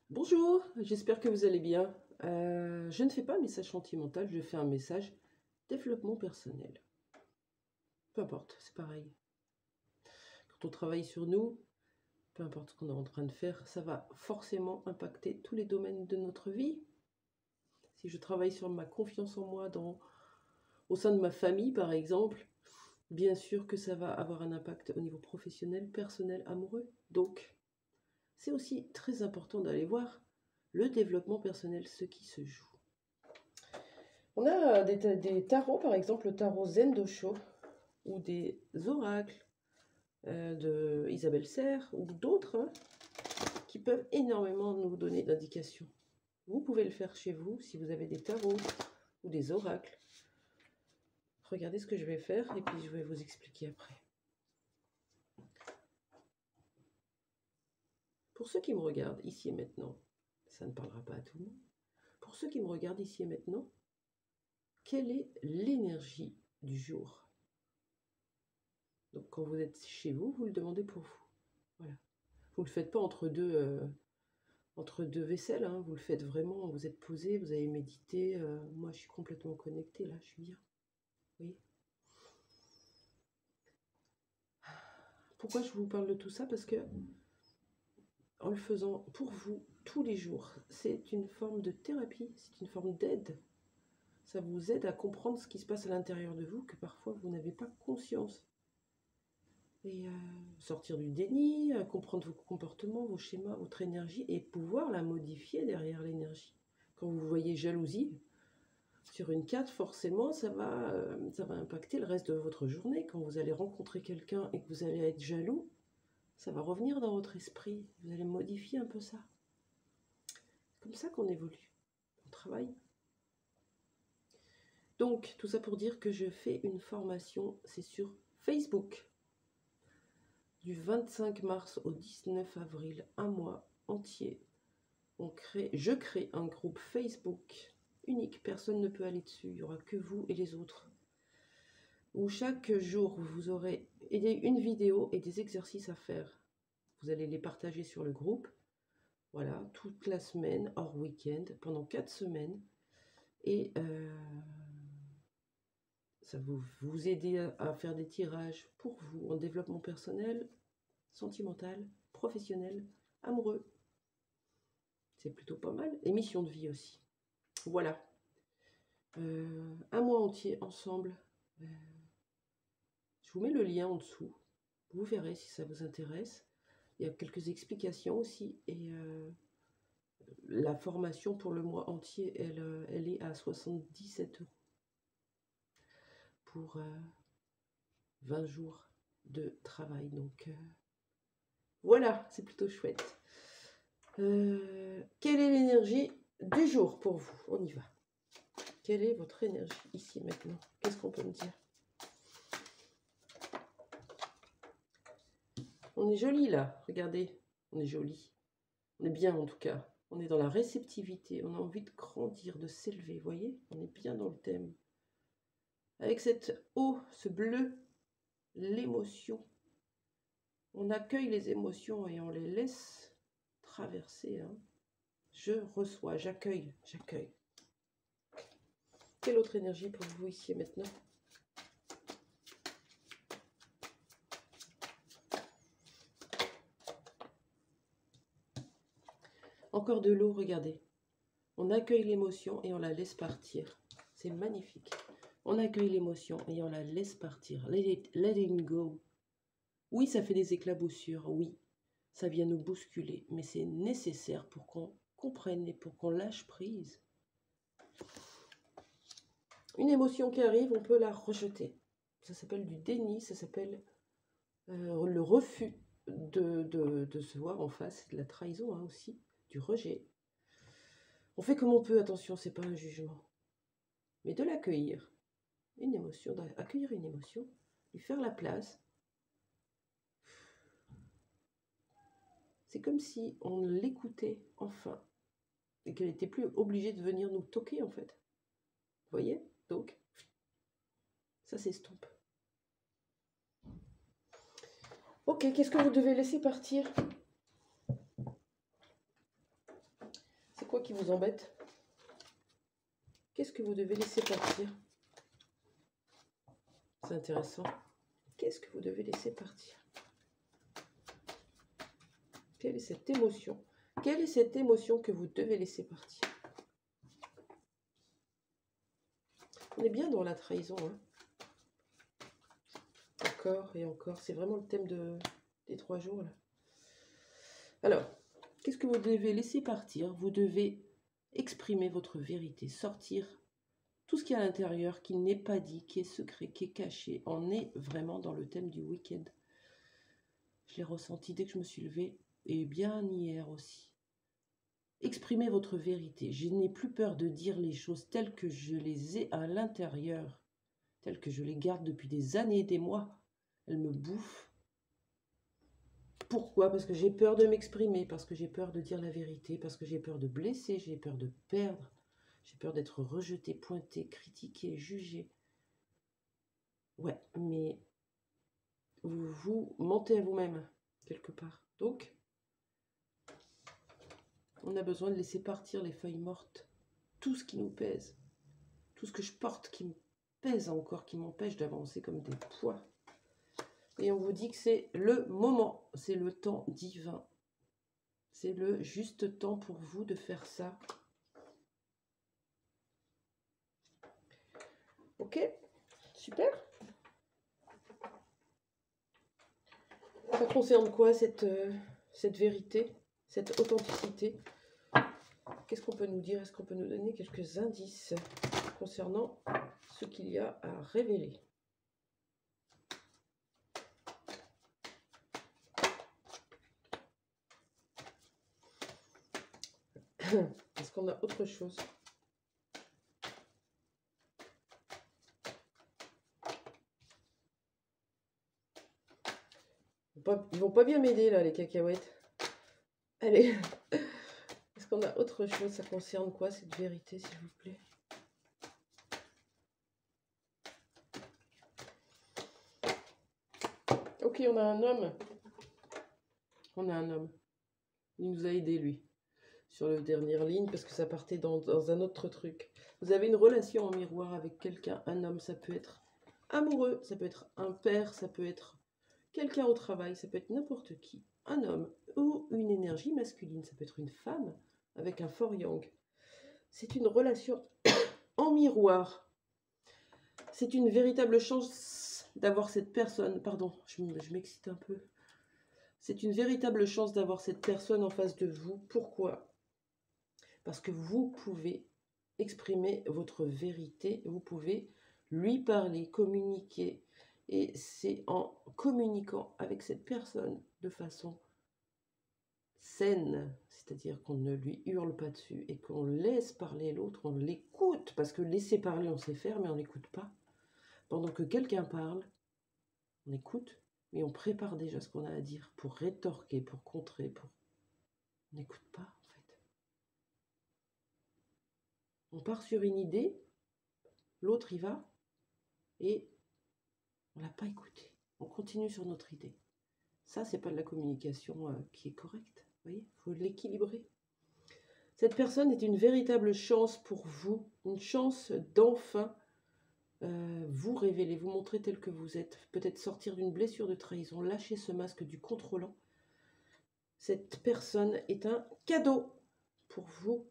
Bonjour, j'espère que vous allez bien. Je ne fais pas un message sentimental, je fais un message développement personnel. Peu importe, c'est pareil. Quand on travaille sur nous, peu importe ce qu'on est en train de faire, ça va forcément impacter tous les domaines de notre vie. Si je travaille sur ma confiance en moi au sein de ma famille, par exemple, bien sûr que ça va avoir un impact au niveau professionnel, personnel, amoureux. Donc, c'est aussi très important d'aller voir le développement personnel, ce qui se joue. On a des tarots, par exemple le tarot Zendosho, ou des oracles de Isabelle Serre, ou d'autres, hein, qui peuvent énormément nous donner d'indications. Vous pouvez le faire chez vous si vous avez des tarots ou des oracles. Regardez ce que je vais faire et puis je vais vous expliquer après. Pour ceux qui me regardent ici et maintenant, ça ne parlera pas à tout le monde. Pour ceux qui me regardent ici et maintenant, quelle est l'énergie du jour? Donc quand vous êtes chez vous, vous le demandez pour vous. Voilà. Vous ne le faites pas entre deux vaisselles, hein. Vous le faites vraiment, vous êtes posé, vous avez médité. Moi, je suis complètement connectée, là, je suis bien. Oui. Pourquoi je vous parle de tout ça? Parce que en le faisant pour vous tous les jours, c'est une forme de thérapie, c'est une forme d'aide. Ça vous aide à comprendre ce qui se passe à l'intérieur de vous que parfois vous n'avez pas conscience. Et sortir du déni, comprendre vos comportements, vos schémas, votre énergie et pouvoir la modifier derrière l'énergie. Quand vous voyez jalousie sur une carte, forcément, ça va impacter le reste de votre journée. Quand vous allez rencontrer quelqu'un et que vous allez être jaloux, ça va revenir dans votre esprit. Vous allez modifier un peu ça. C'est comme ça qu'on évolue. On travaille. Donc, tout ça pour dire que je fais une formation, c'est sur Facebook. Du 25 mars au 19 avril, un mois entier, je crée un groupe Facebook unique. Personne ne peut aller dessus. Il n'y aura que vous et les autres. Où chaque jour, vous aurez une vidéo et des exercices à faire. Vous allez les partager sur le groupe. Voilà, toute la semaine, hors week-end, pendant 4 semaines. Et ça va vous aider à faire des tirages pour vous en développement personnel, sentimental, professionnel, amoureux. C'est plutôt pas mal. Et mission de vie aussi. Voilà. Un mois entier ensemble. Je vous mets le lien en dessous. Vous verrez si ça vous intéresse. Il y a quelques explications aussi. Et la formation pour le mois entier, elle est à 77 € pour 20 jours de travail. Donc voilà, c'est plutôt chouette. Quelle est l'énergie du jour pour vous? On y va. Quelle est votre énergie ici maintenant? Qu'est-ce qu'on peut me dire? On est joli là, regardez. On est joli. On est bien en tout cas. On est dans la réceptivité. On a envie de grandir, de s'élever. Vous voyez? On est bien dans le thème. Avec cette eau, ce bleu, l'émotion. On accueille les émotions et on les laisse traverser. Hein. Je reçois, j'accueille, j'accueille. Quelle autre énergie pour vous ici et maintenant? Encore de l'eau, regardez. On accueille l'émotion et on la laisse partir. C'est magnifique. On accueille l'émotion et on la laisse partir. Let it go. Oui, ça fait des éclaboussures, oui. Ça vient nous bousculer, mais c'est nécessaire pour qu'on comprenne et pour qu'on lâche prise. Une émotion qui arrive, on peut la rejeter. Ça s'appelle du déni, ça s'appelle le refus de se voir en face, c'est de la trahison hein, aussi, du rejet. On fait comme on peut, attention, c'est pas un jugement. Mais de l'accueillir, une émotion, d'accueillir une émotion, lui faire la place. C'est comme si on l'écoutait enfin et qu'elle n'était plus obligée de venir nous toquer en fait. Vous voyez? Donc, ça s'estompe. Ok, qu'est-ce que vous devez laisser partir? C'est quoi qui vous embête? Qu'est-ce que vous devez laisser partir? C'est intéressant. Qu'est-ce que vous devez laisser partir? Quelle est cette émotion? Quelle est cette émotion que vous devez laisser partir? On est bien dans la trahison. Hein. Encore et encore. C'est vraiment le thème des 3 jours. Là. Alors, qu'est-ce que vous devez laisser partir? Vous devez exprimer votre vérité, sortir tout ce qui est à l'intérieur, qui n'est pas dit, qui est secret, qui est caché. On est vraiment dans le thème du week-end. Je l'ai ressenti dès que je me suis levée, et bien hier aussi. Exprimez votre vérité. Je n'ai plus peur de dire les choses telles que je les ai à l'intérieur, telles que je les garde depuis des années, des mois. Elles me bouffent. Pourquoi? Parce que j'ai peur de m'exprimer, parce que j'ai peur de dire la vérité, parce que j'ai peur de blesser, j'ai peur de perdre, j'ai peur d'être rejeté, pointé, critiqué, jugé. Ouais, mais vous mentez à vous-même, quelque part. Donc, on a besoin de laisser partir les feuilles mortes, tout ce qui nous pèse, tout ce que je porte qui me pèse encore, qui m'empêche d'avancer comme des poids. Et on vous dit que c'est le moment, c'est le temps divin. C'est le juste temps pour vous de faire ça. Ok, super. Ça concerne quoi cette vérité, cette authenticité? Qu'est-ce qu'on peut nous dire? Est-ce qu'on peut nous donner quelques indices concernant ce qu'il y a à révéler? Est-ce qu'on a autre chose? Ils vont pas bien m'aider là, les cacahuètes. Allez. Est-ce qu'on a autre chose? Ça concerne quoi cette vérité, s'il vous plaît? Ok, on a un homme. On a un homme. Il nous a aidé, lui, sur la dernière ligne, parce que ça partait dans un autre truc. Vous avez une relation en miroir avec quelqu'un, un homme, ça peut être amoureux, ça peut être un père, ça peut être quelqu'un au travail, ça peut être n'importe qui, un homme ou une énergie masculine, ça peut être une femme avec un fort yang. C'est une relation en miroir. C'est une véritable chance d'avoir cette personne. Pardon, je m'excite un peu. C'est une véritable chance d'avoir cette personne en face de vous. Pourquoi? Parce que vous pouvez exprimer votre vérité, vous pouvez lui parler, communiquer. Et c'est en communiquant avec cette personne de façon saine, c'est-à-dire qu'on ne lui hurle pas dessus et qu'on laisse parler l'autre, on l'écoute, parce que laisser parler, on sait faire, mais on n'écoute pas. Pendant que quelqu'un parle, on écoute, mais on prépare déjà ce qu'on a à dire pour rétorquer, pour contrer, pour... On n'écoute pas, en fait. On part sur une idée, l'autre y va, et on ne l'a pas écouté. On continue sur notre idée. Ça, c'est pas de la communication qui est correcte. Vous voyez, il faut l'équilibrer. Cette personne est une véritable chance pour vous, une chance d'enfin vous révéler, vous montrer tel que vous êtes, peut-être sortir d'une blessure de trahison, lâcher ce masque du contrôlant. Cette personne est un cadeau pour vous.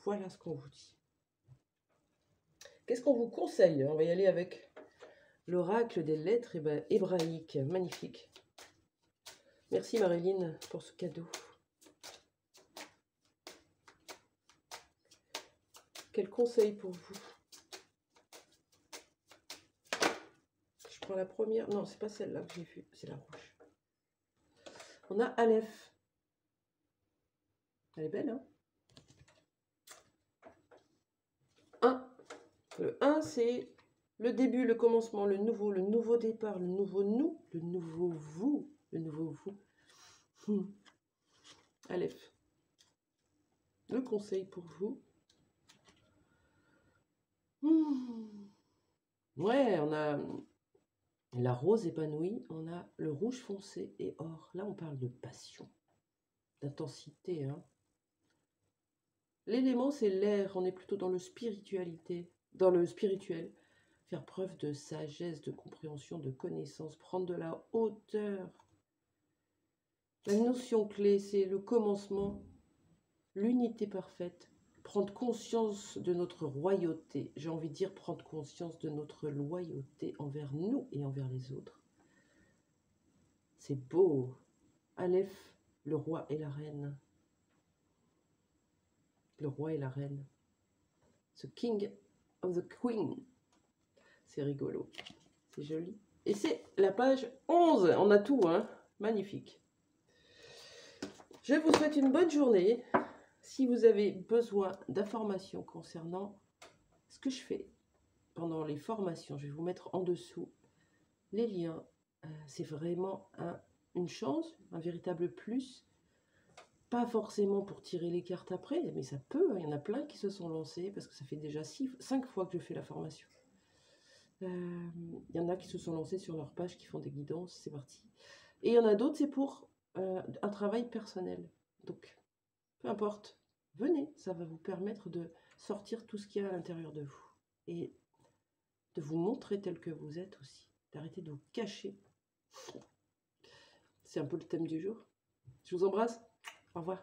Voilà ce qu'on vous dit. Qu'est-ce qu'on vous conseille? On va y aller avec l'oracle des lettres hébraïques. Magnifique. Merci Marilyn pour ce cadeau. Quel conseil pour vous? Je prends la première. Non, c'est pas celle-là que j'ai vue. C'est la rouge. On a Aleph. Elle est belle, hein? 1. Le 1, c'est le début, le commencement, le nouveau départ, le nouveau nous, le nouveau vous, le nouveau vous. Aleph. Le conseil pour vous. Ouais, on a la rose épanouie, on a le rouge foncé et or. Là, on parle de passion, d'intensité. Hein. L'élément, c'est l'air. On est plutôt dans le spiritualité, dans le spirituel. Faire preuve de sagesse, de compréhension, de connaissance, prendre de la hauteur. La notion clé, c'est le commencement, l'unité parfaite. Prendre conscience de notre royauté. J'ai envie de dire prendre conscience de notre loyauté envers nous et envers les autres. C'est beau. Aleph, le roi et la reine. Le roi et la reine. The King of the Queen. C'est rigolo. C'est joli. Et c'est la page 11. On a tout, hein. Magnifique. Je vous souhaite une bonne journée. Si vous avez besoin d'informations concernant ce que je fais pendant les formations, je vais vous mettre en dessous les liens. C'est vraiment une chance, un véritable plus. Pas forcément pour tirer les cartes après, mais ça peut. Il y en a plein qui se sont lancés parce que ça fait déjà 5 fois que je fais la formation. Il y en a qui se sont lancés sur leur page, qui font des guidances, c'est parti. Et il y en a d'autres, c'est pour un travail personnel. Donc, peu importe, venez, ça va vous permettre de sortir tout ce qu'il y a à l'intérieur de vous. Et de vous montrer tel que vous êtes aussi. D'arrêter de vous cacher. C'est un peu le thème du jour. Je vous embrasse. Au revoir.